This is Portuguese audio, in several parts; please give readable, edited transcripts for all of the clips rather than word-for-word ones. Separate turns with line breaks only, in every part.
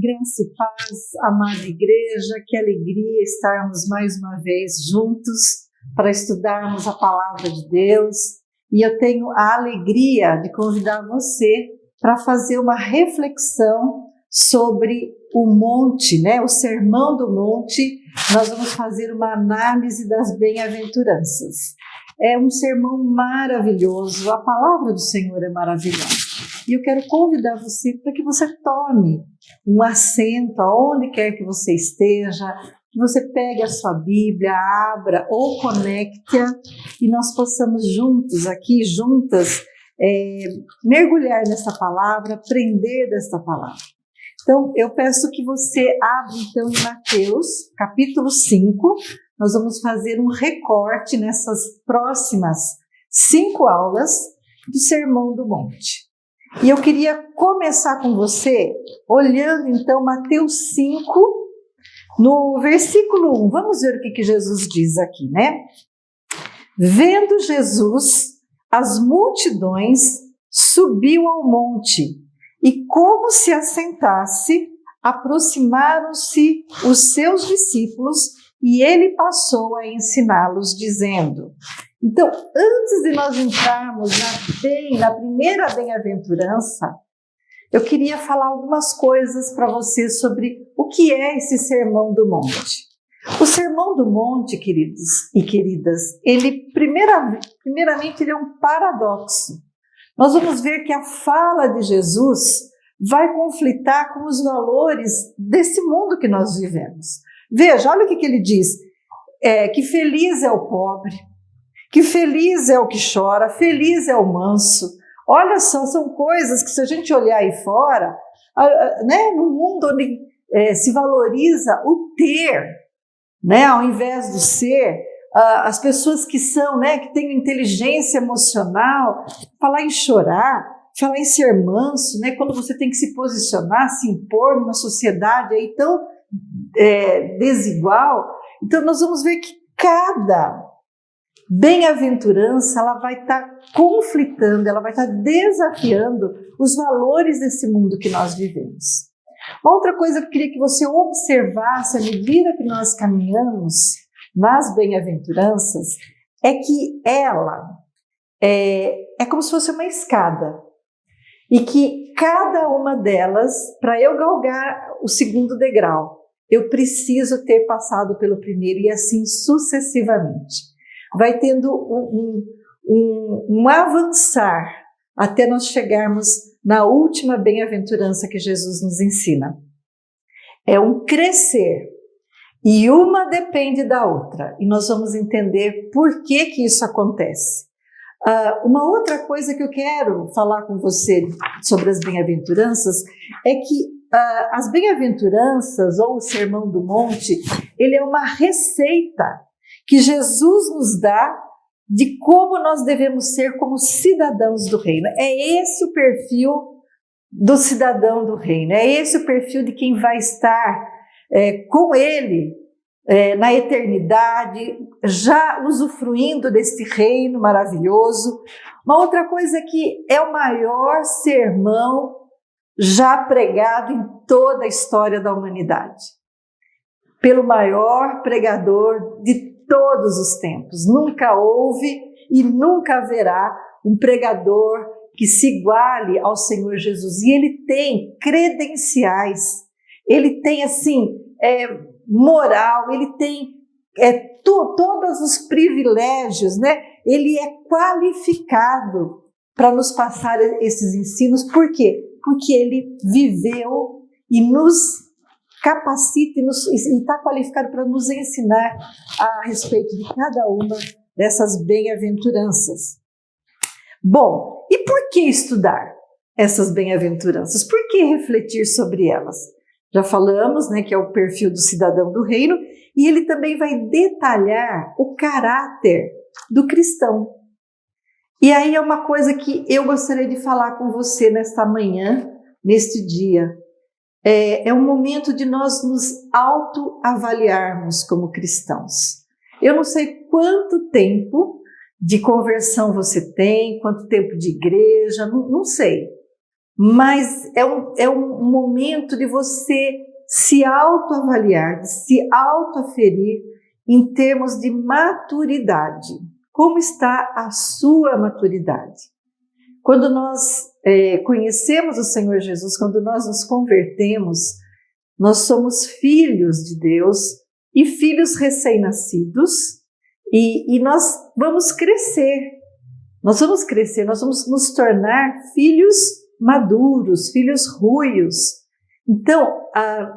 Graça e paz, amada igreja, que alegria estarmos mais uma vez juntos para estudarmos a palavra de Deus. E eu tenho a alegria de convidar você para fazer uma reflexão sobre o monte, né? O Sermão do Monte. Nós vamos fazer uma análise das bem-aventuranças. É um sermão maravilhoso, a palavra do Senhor é maravilhosa. E eu quero convidar você para que você tome um assento aonde quer que você esteja, que você pegue a sua Bíblia, abra ou conecte-a e nós possamos juntos aqui, juntas, mergulhar nessa palavra, aprender desta palavra. Então, eu peço que você abra então em Mateus, capítulo 5, nós vamos fazer um recorte nessas próximas 5 aulas do Sermão do Monte. E eu queria começar com você olhando então Mateus 5, no versículo 1. Vamos ver o que Jesus diz aqui, né? Vendo Jesus as multidões, subiu ao monte e, como se assentasse, aproximaram-se os seus discípulos e ele passou a ensiná-los, dizendo... Então, antes de nós entrarmos na primeira bem-aventurança, eu queria falar algumas coisas para você sobre o que é esse Sermão do Monte. O Sermão do Monte, queridos e queridas, ele primeiramente ele é um paradoxo. Nós vamos ver que a fala de Jesus vai conflitar com os valores desse mundo que nós vivemos. Veja, olha o que ele diz, que feliz é o pobre, que feliz é o que chora, feliz é o manso. Olha só, são coisas que se a gente olhar aí fora, né, no mundo onde se valoriza o ter, né, ao invés do ser, as pessoas que são, né, que têm inteligência emocional, falar em chorar, falar em ser manso, né, quando você tem que se posicionar, se impor numa sociedade aí tão desigual. Então nós vamos ver que cada bem-aventurança, ela vai estar conflitando, ela vai estar desafiando os valores desse mundo que nós vivemos. Outra coisa que eu queria que você observasse à medida que nós caminhamos nas bem-aventuranças é que ela é como se fosse uma escada e que cada uma delas, para eu galgar o segundo degrau, eu preciso ter passado pelo primeiro e assim sucessivamente. Vai tendo um avançar até nós chegarmos na última bem-aventurança que Jesus nos ensina. É um crescer e uma depende da outra e nós vamos entender por que isso acontece. Uma outra coisa que eu quero falar com você sobre as bem-aventuranças é que as bem-aventuranças ou o Sermão do Monte, ele é uma receita que Jesus nos dá de como nós devemos ser como cidadãos do reino. É esse o perfil do cidadão do reino, é esse o perfil de quem vai estar com ele na eternidade, já usufruindo deste reino maravilhoso. Uma outra coisa é que é o maior sermão já pregado em toda a história da humanidade, pelo maior pregador de todos os tempos. Nunca houve e nunca haverá um pregador que se iguale ao Senhor Jesus. E ele tem credenciais, ele tem assim, moral, ele tem todos os privilégios, né? Ele é qualificado para nos passar esses ensinos. Por quê? Porque ele viveu e nos capacita e está qualificado para nos ensinar a respeito de cada uma dessas bem-aventuranças. Bom, e por que estudar essas bem-aventuranças? Por que refletir sobre elas? Já falamos, né, que é o perfil do cidadão do reino, e ele também vai detalhar o caráter do cristão. E aí é uma coisa que eu gostaria de falar com você nesta manhã, neste dia. É um momento de nós nos autoavaliarmos como cristãos. Eu não sei quanto tempo de conversão você tem, quanto tempo de igreja, não sei. mas é um momento de você se autoavaliar, de se autoaferir em termos de maturidade. Como está a sua maturidade? Quando nós conhecemos o Senhor Jesus, quando nós nos convertemos, nós somos filhos de Deus e filhos recém-nascidos, e nós vamos crescer, nós vamos nos tornar filhos maduros, filhos ruios. Então,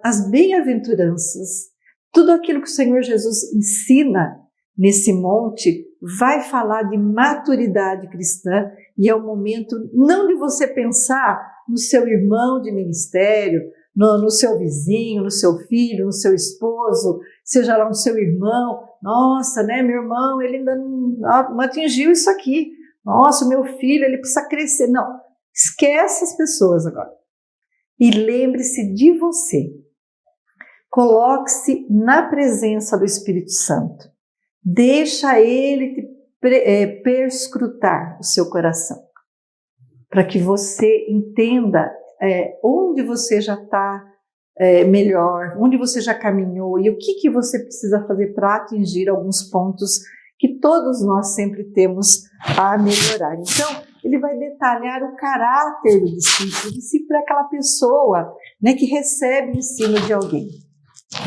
as bem-aventuranças, tudo aquilo que o Senhor Jesus ensina nesse monte, vai falar de maturidade cristã, e é o momento não de você pensar no seu irmão de ministério, no seu vizinho, no seu filho, no seu esposo, seja lá no seu irmão. Nossa, né, meu irmão, ele ainda não atingiu isso aqui. Nossa, meu filho, ele precisa crescer. Não, esquece as pessoas agora. E lembre-se de você. Coloque-se na presença do Espírito Santo. Deixa ele te perscrutar o seu coração, para que você entenda onde você já está melhor, onde você já caminhou e o que você precisa fazer para atingir alguns pontos que todos nós sempre temos a melhorar. Então, ele vai detalhar o caráter do discípulo. O discípulo é aquela pessoa, né, que recebe ensino de alguém.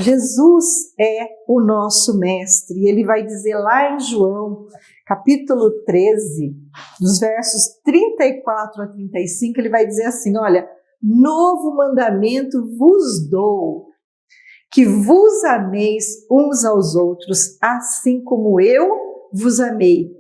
Jesus é o nosso mestre, e ele vai dizer lá em João, capítulo 13, dos versos 34 a 35, ele vai dizer assim: olha, novo mandamento vos dou, que vos ameis uns aos outros, assim como eu vos amei,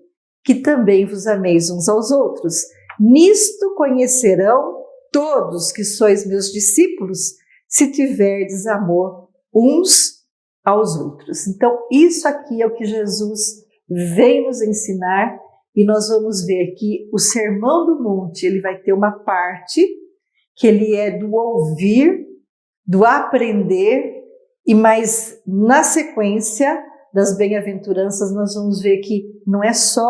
que também vos ameis uns aos outros. Nisto conhecerão todos que sois meus discípulos, se tiverdes amor uns aos outros. Então, isso aqui é o que Jesus vem nos ensinar, e nós vamos ver que o Sermão do Monte, ele vai ter uma parte que ele é do ouvir, do aprender, e mais na sequência das bem-aventuranças nós vamos ver que não é só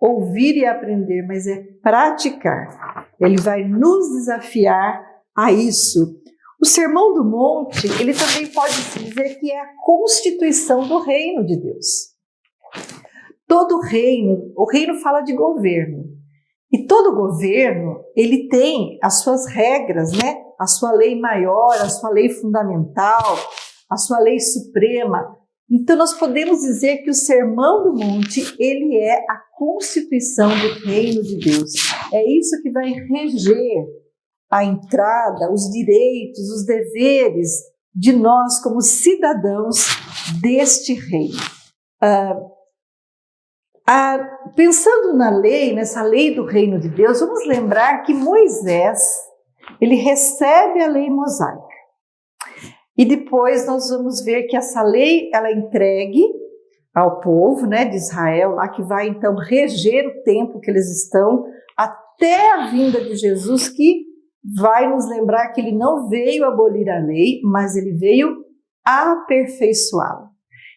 ouvir e aprender, mas é praticar. Ele vai nos desafiar a isso. O Sermão do Monte, ele também pode se dizer que é a constituição do reino de Deus. Todo reino, o reino fala de governo, e todo governo, ele tem as suas regras, né? A sua lei maior, a sua lei fundamental, a sua lei suprema. Então nós podemos dizer que o Sermão do Monte, ele é a constituição do reino de Deus. É isso que vai reger a entrada, os direitos, os deveres de nós como cidadãos deste reino. Pensando na lei, nessa lei do reino de Deus, vamos lembrar que Moisés, ele recebe a lei mosaica. E depois nós vamos ver que essa lei, ela é entregue ao povo, né, de Israel, lá que vai então reger o tempo que eles estão, até a vinda de Jesus, que vai nos lembrar que ele não veio abolir a lei, mas ele veio aperfeiçoá-la.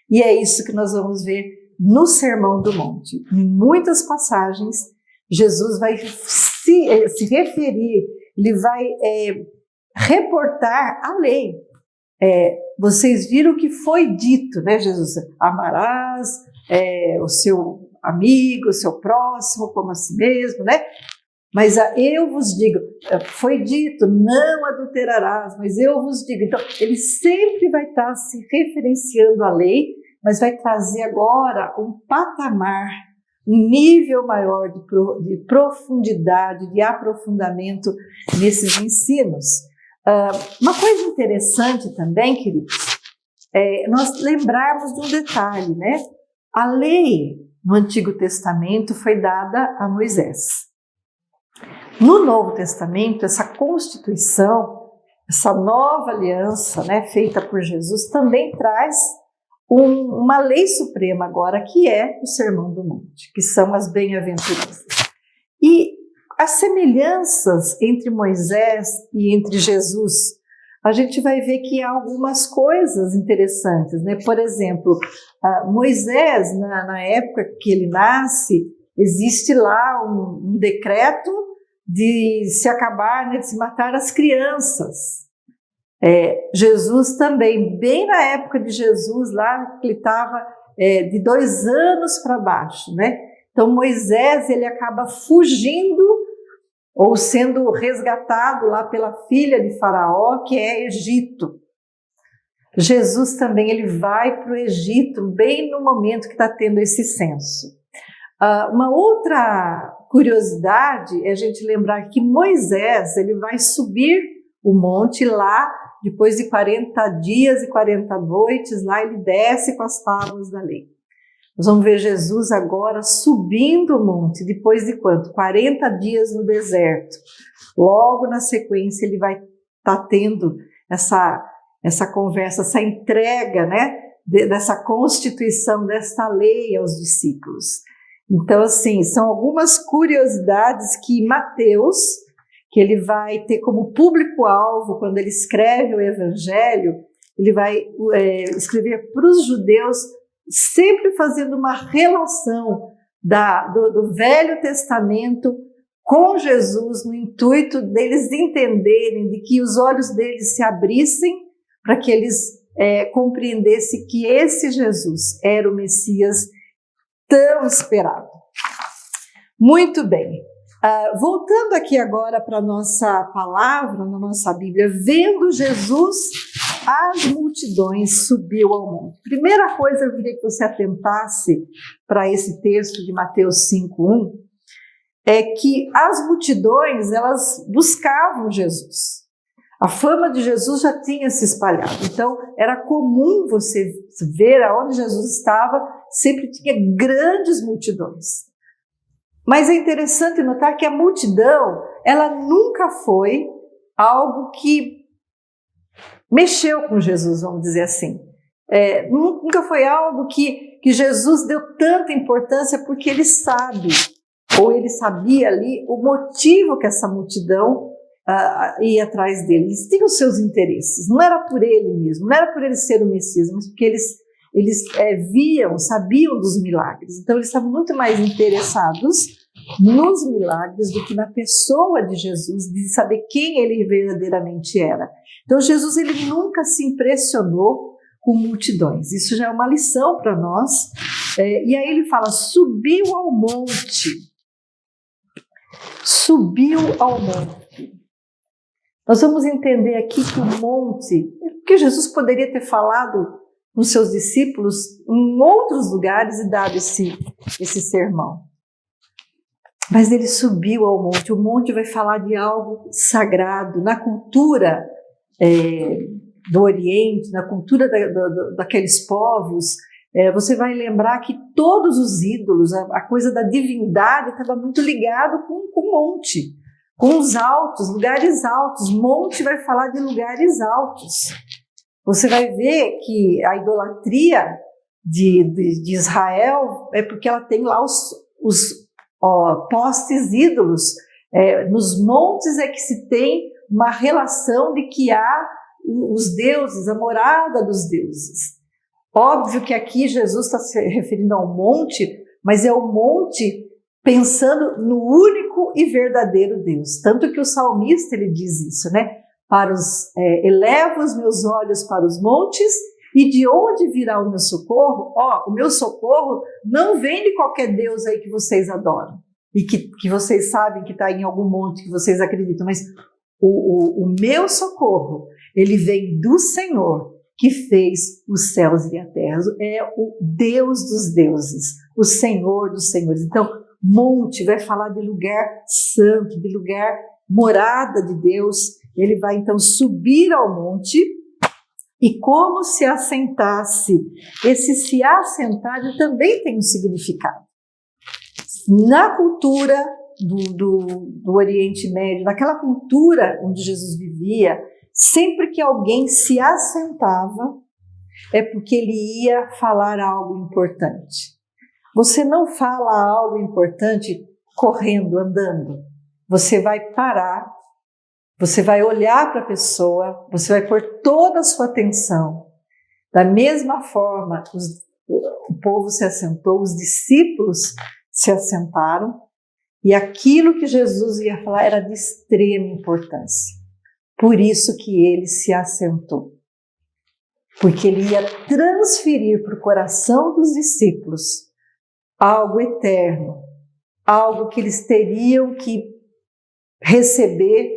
E é isso que nós vamos ver no Sermão do Monte. Em muitas passagens, Jesus vai se referir, ele vai reportar a lei. Vocês viram o que foi dito, né, Jesus? Amarás o seu amigo, o seu próximo como a si mesmo, né? Mas eu vos digo, foi dito, não adulterarás, mas eu vos digo. Então, ele sempre vai estar se referenciando à lei, mas vai trazer agora um patamar, um nível maior de profundidade, de aprofundamento nesses ensinos. Uma coisa interessante também, queridos, nós lembrarmos de um detalhe, né? A lei no Antigo Testamento foi dada a Moisés. No Novo Testamento, essa constituição, essa nova aliança, né, feita por Jesus, também traz uma lei suprema agora, que é o Sermão do Monte, que são as bem-aventuranças. E as semelhanças entre Moisés e entre Jesus, a gente vai ver que há algumas coisas interessantes, né? Por exemplo, Moisés, na época que ele nasce, existe lá um decreto de se acabar, né, de se matar as crianças. Jesus também, bem na época de Jesus, lá que ele estava de 2 anos para baixo, né? Então Moisés, ele acaba fugindo ou sendo resgatado lá pela filha de Faraó, que é Egito. Jesus também, ele vai para o Egito bem no momento que está tendo esse censo. Uma outra curiosidade é a gente lembrar que Moisés, ele vai subir o monte lá, depois de 40 dias e 40 noites, lá ele desce com as tábuas da lei. Nós vamos ver Jesus agora subindo o monte, depois de quanto? 40 dias no deserto. Logo na sequência ele vai estar tendo essa conversa, essa entrega, né, dessa constituição, desta lei aos discípulos. Então, assim, são algumas curiosidades que Mateus, que ele vai ter como público-alvo quando ele escreve o Evangelho, ele vai escrever para os judeus, sempre fazendo uma relação do Velho Testamento com Jesus, no intuito deles entenderem, de que os olhos deles se abrissem, para que eles compreendessem que esse Jesus era o Messias tão esperado. Muito bem. Voltando aqui agora para a nossa palavra, na nossa Bíblia, vendo Jesus, as multidões subiu ao monte. Primeira coisa, eu queria que você atentasse para esse texto de Mateus 5:1, é que as multidões, elas buscavam Jesus. A fama de Jesus já tinha se espalhado, então era comum você ver aonde Jesus estava, sempre tinha grandes multidões. Mas é interessante notar que a multidão, ela nunca foi algo que mexeu com Jesus, vamos dizer assim. Nunca foi algo que Jesus deu tanta importância, porque ele sabe, ou ele sabia ali, o motivo que essa multidão ia atrás dele. Eles tinham os seus interesses, não era por ele mesmo, não era por ele ser o Messias, mas porque eles sabiam dos milagres. Então eles estavam muito mais interessados nos milagres do que na pessoa de Jesus, de saber quem ele verdadeiramente era. Então Jesus, ele nunca se impressionou com multidões. Isso já é uma lição para nós. E aí ele fala, subiu ao monte. Subiu ao monte. Nós vamos entender aqui que o monte, porque Jesus poderia ter falado com seus discípulos em outros lugares e dado esse sermão. Mas ele subiu ao monte. O monte vai falar de algo sagrado. Na cultura do Oriente, na cultura daqueles povos, você vai lembrar que todos os ídolos, a coisa da divindade estava muito ligado com o monte, com os altos, lugares altos. Monte vai falar de lugares altos. Você vai ver que a idolatria de Israel é porque ela tem lá os postes ídolos. Nos montes é que se tem uma relação de que há os deuses, a morada dos deuses. Óbvio que aqui Jesus está se referindo ao monte, mas é o monte pensando no único e verdadeiro Deus. Tanto que o salmista, ele diz isso, né? Elevo os meus olhos para os montes, e de onde virá o meu socorro? O meu socorro não vem de qualquer Deus aí que vocês adoram, e que vocês sabem que está em algum monte que vocês acreditam, mas o meu socorro, ele vem do Senhor, que fez os céus e a terra. É o Deus dos deuses, o Senhor dos senhores. Então, monte vai falar de lugar santo, de lugar morada de Deus. Ele vai então subir ao monte, e como se assentasse. Esse se assentar também tem um significado. Na cultura do Oriente Médio, naquela cultura onde Jesus vivia, sempre que alguém se assentava, é porque ele ia falar algo importante. Você não fala algo importante correndo, andando. Você vai parar, você vai olhar para a pessoa, você vai pôr toda a sua atenção. Da mesma forma, o povo se assentou, os discípulos se assentaram, E aquilo que Jesus ia falar era de extrema importância. Por isso que ele se assentou. Porque ele ia transferir para o coração dos discípulos algo eterno, algo que eles teriam que receber,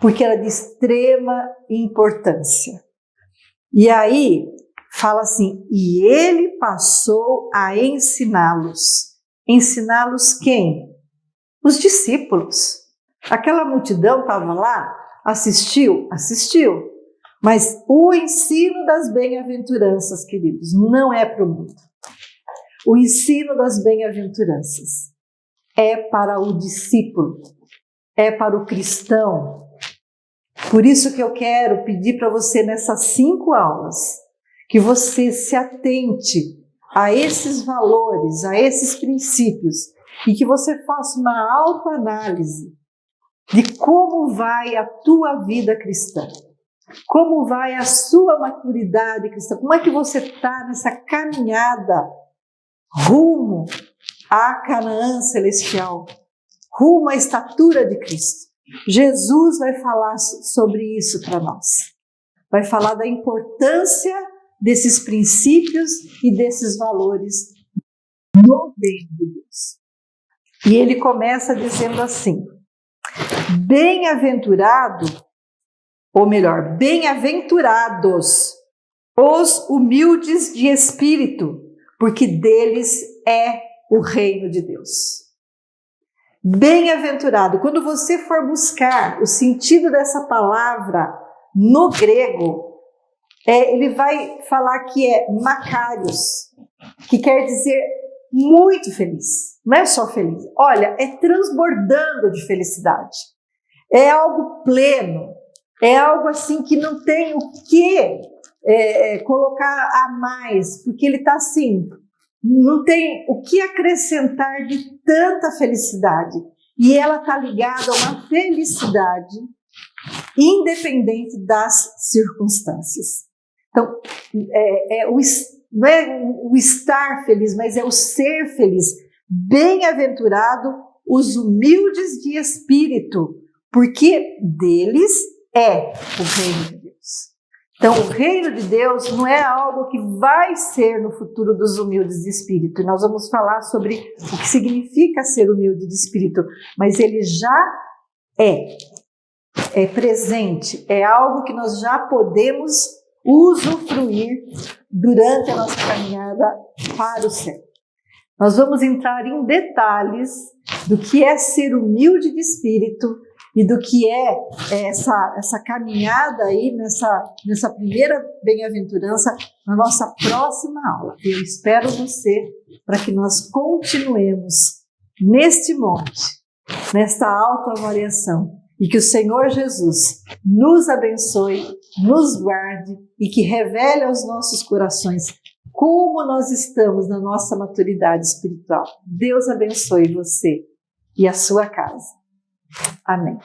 porque era de extrema importância. E aí, fala assim, e ele passou a ensiná-los. Ensiná-los quem? Os discípulos. Aquela multidão estava lá, assistiu? Assistiu. Mas o ensino das bem-aventuranças, queridos, não é para o mundo. O ensino das bem-aventuranças é para o discípulo, é para o cristão. Por isso que eu quero pedir para você nessas 5 aulas, que você se atente a esses valores, a esses princípios, e que você faça uma autoanálise de como vai a tua vida cristã, como vai a sua maturidade cristã, como é que você está nessa caminhada rumo à Canaã celestial, rumo à estatura de Cristo. Jesus vai falar sobre isso para nós. Vai falar da importância desses princípios e desses valores no reino de Deus. E ele começa dizendo assim: bem-aventurado, ou melhor, bem-aventurados os humildes de espírito, porque deles é o reino de Deus. Bem-aventurado, quando você for buscar o sentido dessa palavra no grego, ele vai falar que é makarios, que quer dizer muito feliz, não é só feliz. Olha, é transbordando de felicidade, é algo pleno, é algo assim que não tem o que colocar a mais, porque ele está assim, não tem o que acrescentar de tanta felicidade. E ela está ligada a uma felicidade independente das circunstâncias. Então, não é o estar feliz, mas é o ser feliz. Bem-aventurado os humildes de espírito, porque deles é o reino de Deus. Então, o reino de Deus não é algo que vai ser no futuro dos humildes de espírito. E nós vamos falar sobre o que significa ser humilde de espírito. Mas ele já é presente, é algo que nós já podemos usufruir durante a nossa caminhada para o céu. Nós vamos entrar em detalhes do que é ser humilde de espírito e do que é essa caminhada aí, nessa primeira bem-aventurança, na nossa próxima aula. Eu espero você para que nós continuemos neste monte, nesta autoavaliação, e que o Senhor Jesus nos abençoe, nos guarde e que revele aos nossos corações como nós estamos na nossa maturidade espiritual. Deus abençoe você e a sua casa. Amém.